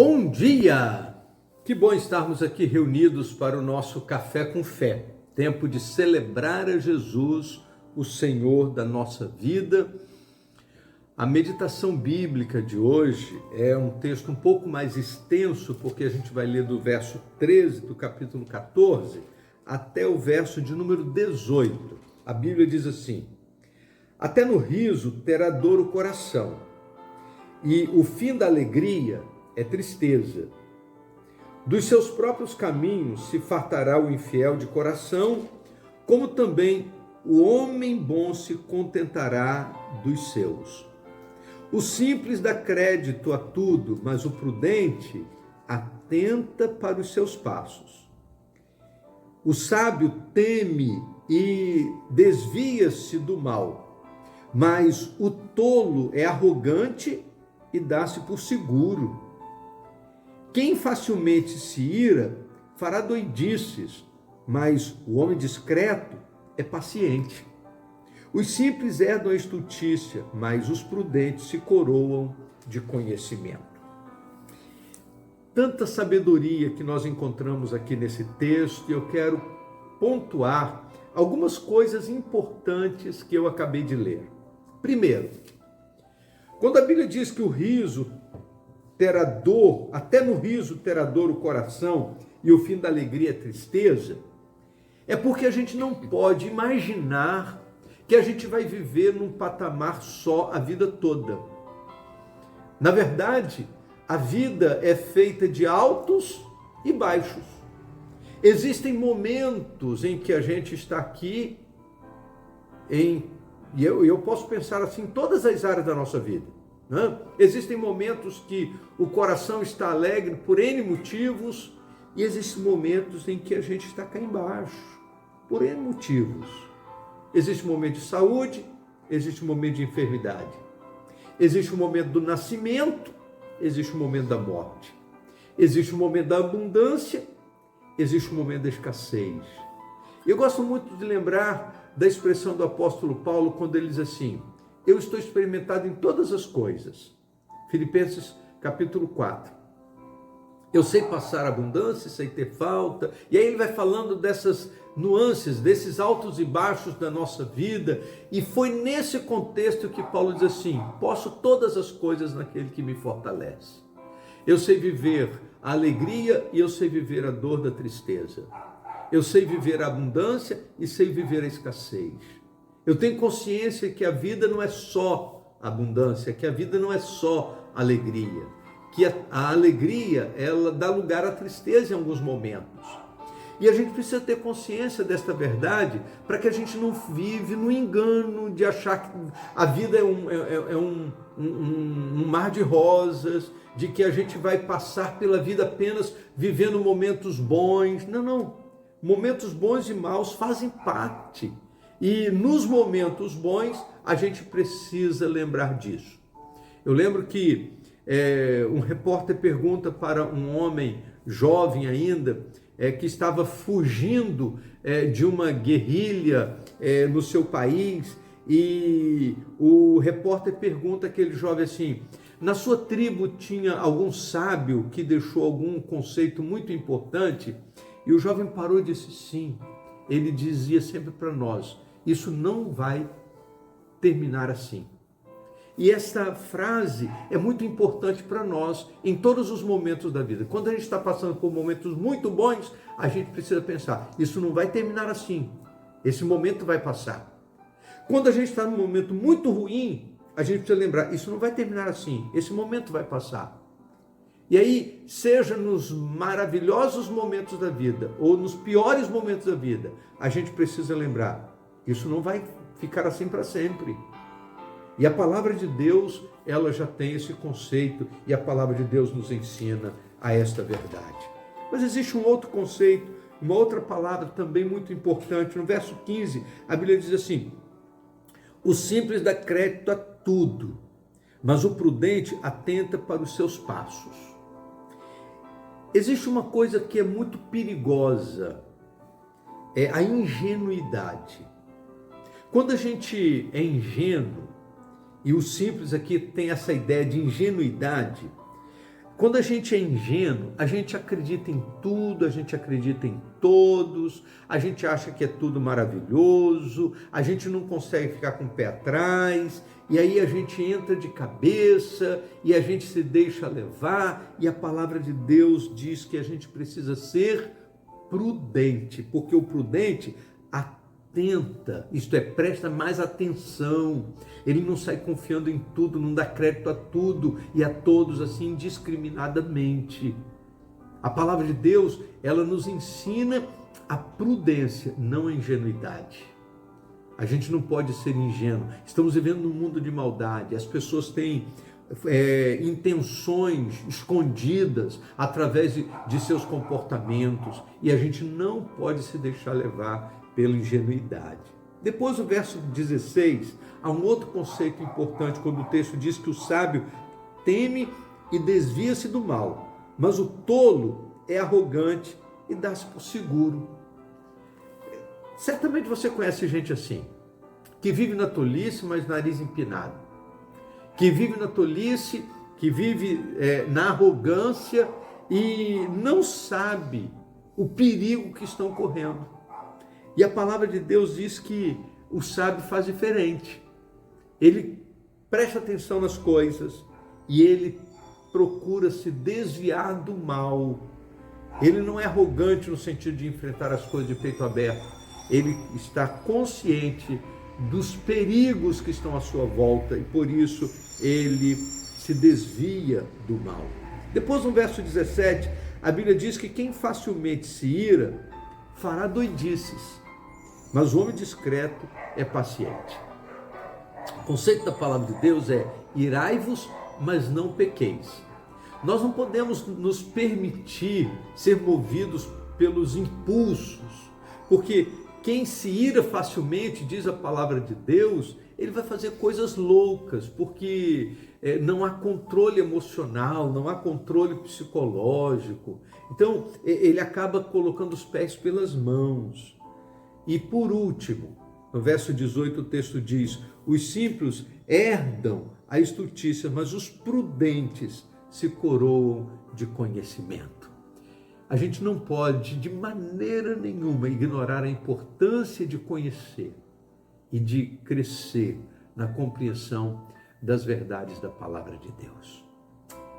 Bom dia! Que bom estarmos aqui reunidos para o nosso Café com Fé, tempo de celebrar a Jesus, o Senhor da nossa vida. A meditação bíblica de hoje é um texto um pouco mais extenso, porque a gente vai ler do verso 13 do capítulo 14 até o verso de número 18. A Bíblia diz assim: até no riso terá dor o coração, e o fim da alegria é tristeza. Dos seus próprios caminhos se fartará o infiel de coração, como também o homem bom se contentará dos seus. O simples dá crédito a tudo, mas o prudente atenta para os seus passos. O sábio teme e desvia-se do mal, mas o tolo é arrogante e dá-se por seguro. Quem facilmente se ira fará doidices, mas o homem discreto é paciente. Os simples herdam a estultícia, mas os prudentes se coroam de conhecimento. Tanta sabedoria que nós encontramos aqui nesse texto, e eu quero pontuar algumas coisas importantes que eu acabei de ler. Primeiro, quando a Bíblia diz que o riso terá dor, até no riso terá dor o coração e o fim da alegria é tristeza, é porque a gente não pode imaginar que a gente vai viver num patamar só a vida toda. Na verdade, a vida é feita de altos e baixos. Existem momentos em que a gente está aqui e eu posso pensar assim em todas as áreas da nossa vida. Existem momentos que o coração está alegre por N motivos e existem momentos em que a gente está cá embaixo por N motivos. Existe um momento de saúde, existe um momento de enfermidade, existe um momento do nascimento, existe um momento da morte, existe um momento da abundância, existe um momento da escassez. Eu gosto muito de lembrar da expressão do apóstolo Paulo quando ele diz assim: eu estou experimentado em todas as coisas. Filipenses capítulo 4. Eu sei passar abundância, sei ter falta. E aí ele vai falando dessas nuances, desses altos e baixos da nossa vida. E foi nesse contexto que Paulo diz assim: posso todas as coisas naquele que me fortalece. Eu sei viver a alegria e eu sei viver a dor da tristeza. Eu sei viver a abundância e sei viver a escassez. Eu tenho consciência que a vida não é só abundância, que a vida não é só alegria, que a alegria, ela dá lugar à tristeza em alguns momentos. E a gente precisa ter consciência desta verdade para que a gente não vive no engano de achar que a vida é um mar de rosas, de que a gente vai passar pela vida apenas vivendo momentos bons. Não. Momentos bons e maus fazem parte. E nos momentos bons, a gente precisa lembrar disso. Eu lembro que um repórter pergunta para um homem jovem ainda, que estava fugindo de uma guerrilha no seu país, e o repórter pergunta àquele jovem assim: na sua tribo tinha algum sábio que deixou algum conceito muito importante? E o jovem parou e disse: sim. Ele dizia sempre para nós: isso não vai terminar assim. E essa frase é muito importante para nós em todos os momentos da vida. Quando a gente está passando por momentos muito bons, a gente precisa pensar: isso não vai terminar assim. Esse momento vai passar. Quando a gente está num momento muito ruim, a gente precisa lembrar: isso não vai terminar assim. Esse momento vai passar. E aí, seja nos maravilhosos momentos da vida ou nos piores momentos da vida, a gente precisa lembrar: isso não vai ficar assim para sempre. E a palavra de Deus, ela já tem esse conceito, e a palavra de Deus nos ensina a esta verdade. Mas existe um outro conceito, uma outra palavra também muito importante. No verso 15, a Bíblia diz assim: o simples dá crédito a tudo, mas o prudente atenta para os seus passos. Existe uma coisa que é muito perigosa, é a ingenuidade. Quando a gente é ingênuo, e o simples aqui tem essa ideia de ingenuidade, Quando a gente é ingênuo, a gente acredita em tudo, a gente acredita em todos, a gente acha que é tudo maravilhoso, a gente não consegue ficar com o pé atrás, e aí a gente entra de cabeça e a gente se deixa levar, e a palavra de Deus diz que a gente precisa ser prudente, porque o prudente atenta, isto é, presta mais atenção, ele não sai confiando em tudo, não dá crédito a tudo e a todos assim indiscriminadamente. A palavra de Deus, ela nos ensina a prudência, não a ingenuidade. A gente não pode ser ingênuo, estamos vivendo num mundo de maldade, as pessoas têm intenções escondidas através de seus comportamentos e a gente não pode se deixar levar pela ingenuidade. Depois, o verso 16, há um outro conceito importante, quando o texto diz que o sábio teme e desvia-se do mal, mas o tolo é arrogante e dá-se por seguro. Certamente você conhece gente assim, que vive na tolice, mas nariz empinado, que vive na tolice, que vive na arrogância e não sabe o perigo que estão correndo. E a palavra de Deus diz que o sábio faz diferente. Ele presta atenção nas coisas e ele procura se desviar do mal. Ele não é arrogante no sentido de enfrentar as coisas de peito aberto. Ele está consciente dos perigos que estão à sua volta e por isso ele se desvia do mal. Depois, no verso 17, a Bíblia diz que quem facilmente se ira fará doidices, mas o homem discreto é paciente. O conceito da palavra de Deus é: irai-vos, mas não pequeis. Nós não podemos nos permitir ser movidos pelos impulsos, porque quem se ira facilmente, diz a palavra de Deus, ele vai fazer coisas loucas, porque não há controle emocional, não há controle psicológico. Então, ele acaba colocando os pés pelas mãos. E por último, no verso 18 o texto diz: os simples herdam a estultícia, mas os prudentes se coroam de conhecimento. A gente não pode, de maneira nenhuma, ignorar a importância de conhecer e de crescer na compreensão das verdades da palavra de Deus.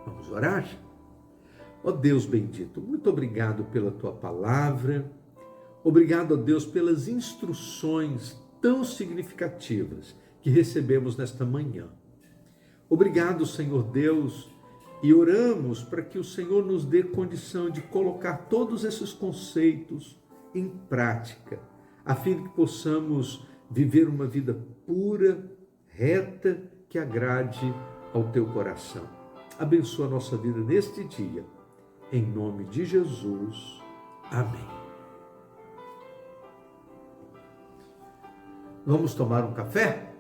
Vamos orar? Ó Deus bendito, muito obrigado pela tua palavra. Obrigado, ó Deus, pelas instruções tão significativas que recebemos nesta manhã. Obrigado, Senhor Deus, e oramos para que o Senhor nos dê condição de colocar todos esses conceitos em prática, a fim de que possamos viver uma vida pura, reta, que agrade ao teu coração. Abençoa a nossa vida neste dia, em nome de Jesus. Amém. Vamos tomar um café?